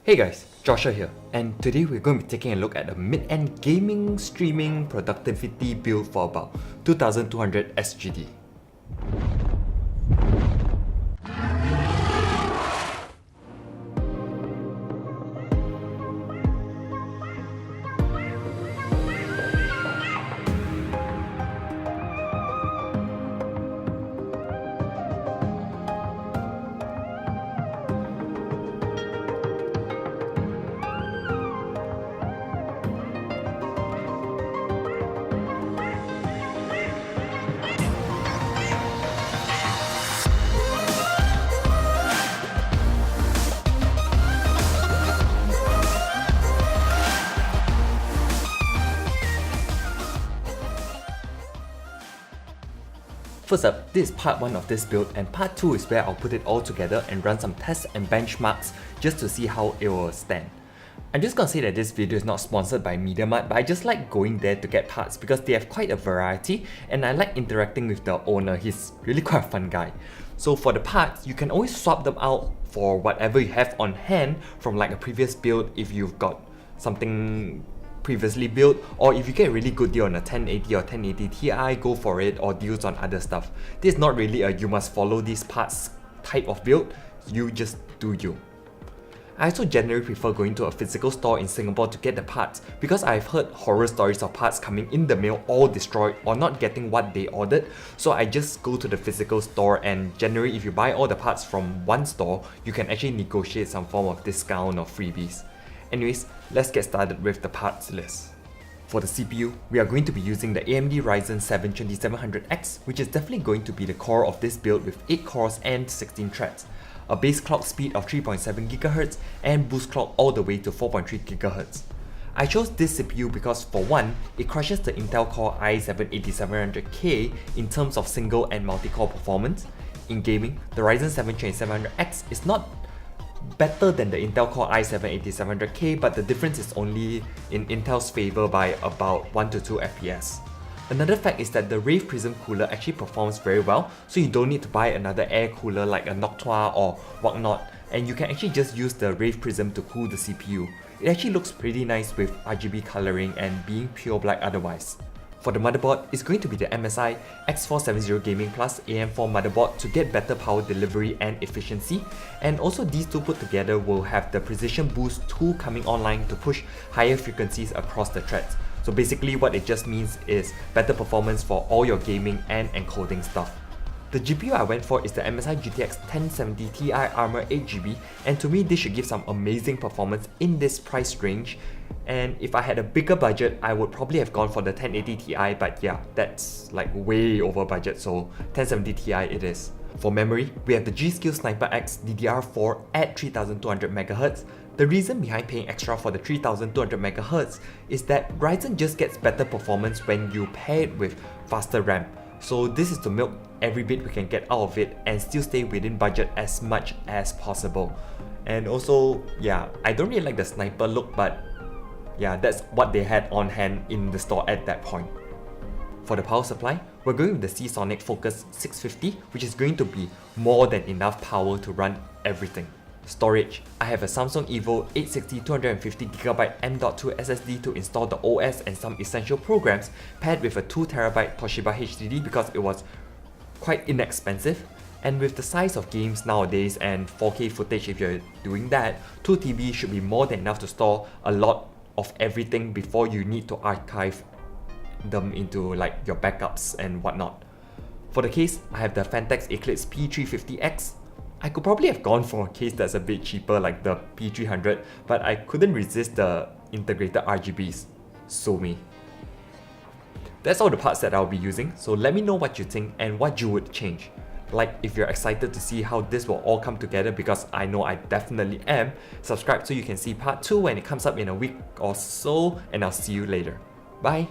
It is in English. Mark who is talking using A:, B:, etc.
A: Hey guys, Joshua here, and today we're going to be taking a look at a mid-end gaming streaming productivity build for about 2200 SGD. First up, this is part 1 of this build, and part 2 is where I'll put it all together and run some tests and benchmarks just to see how it will stand. I'm just gonna say that this video is not sponsored by MediaMart, but I just like going there to get parts because they have quite a variety and I like interacting with the owner. He's really quite a fun guy. So for the parts, you can always swap them out for whatever you have on hand from like a previous build if you've got something previously built, or if you get a really good deal on a 1080 or 1080 Ti, go for it, or deals on other stuff. This is not really a you must follow these parts type of build, you just do you. I also generally prefer going to a physical store in Singapore to get the parts because I've heard horror stories of parts coming in the mail all destroyed or not getting what they ordered, so I just go to the physical store, and generally if you buy all the parts from one store, you can actually negotiate some form of discount or freebies. Anyways, let's get started with the parts list. For the CPU, we are going to be using the AMD Ryzen 7 2700X, which is definitely going to be the core of this build with 8 cores and 16 threads, a base clock speed of 3.7 GHz and boost clock all the way to 4.3 GHz. I chose this CPU because for one, it crushes the Intel Core i7-8700K in terms of single and multi-core performance. In gaming, the Ryzen 7 2700X is not better than the Intel Core i7-8700K, but the difference is only in Intel's favor by about 1 to 2 FPS. Another fact is that the Rave Prism cooler actually performs very well, so you don't need to buy another air cooler like a Noctua or whatnot, and you can actually just use the Rave Prism to cool the CPU. It actually looks pretty nice with RGB coloring and being pure black otherwise. For the motherboard, it's going to be the MSI X470 Gaming Plus AM4 motherboard to get better power delivery and efficiency, and also these two put together will have the Precision Boost tool coming online to push higher frequencies across the threads. So basically what it just means is better performance for all your gaming and encoding stuff. The GPU I went for is the MSI GTX 1070 Ti Armor 8GB, and to me this should give some amazing performance in this price range. And if I had a bigger budget, I would probably have gone for the 1080 Ti, but yeah, that's like way over budget, so 1070 Ti it is. For memory, we have the G-Skill Sniper X DDR4 at 3200 MHz. The reason behind paying extra for the 3200 MHz is that Ryzen just gets better performance when you pair it with faster RAM. So this is to milk every bit we can get out of it and still stay within budget as much as possible. And also, yeah, I don't really like the sniper look, but yeah, that's what they had on hand in the store at that point. For the power supply, we're going with the Seasonic Focus 650, which is going to be more than enough power to run everything. Storage, I have a Samsung Evo 860 250GB M.2 SSD to install the OS and some essential programs, paired with a 2TB Toshiba HDD because it was quite inexpensive. And with the size of games nowadays and 4K footage if you're doing that, 2TB should be more than enough to store a lot of everything before you need to archive them into like your backups and whatnot. For the case, I have the Fantex Eclipse P350X. I could probably have gone for a case that's a bit cheaper like the P300, but I couldn't resist the integrated RGBs. So me. That's all the parts that I'll be using, so let me know what you think and what you would change. Like if you're excited to see how this will all come together, because I know I definitely am, subscribe so you can see part 2 when it comes up in a week or so, and I'll see you later. Bye!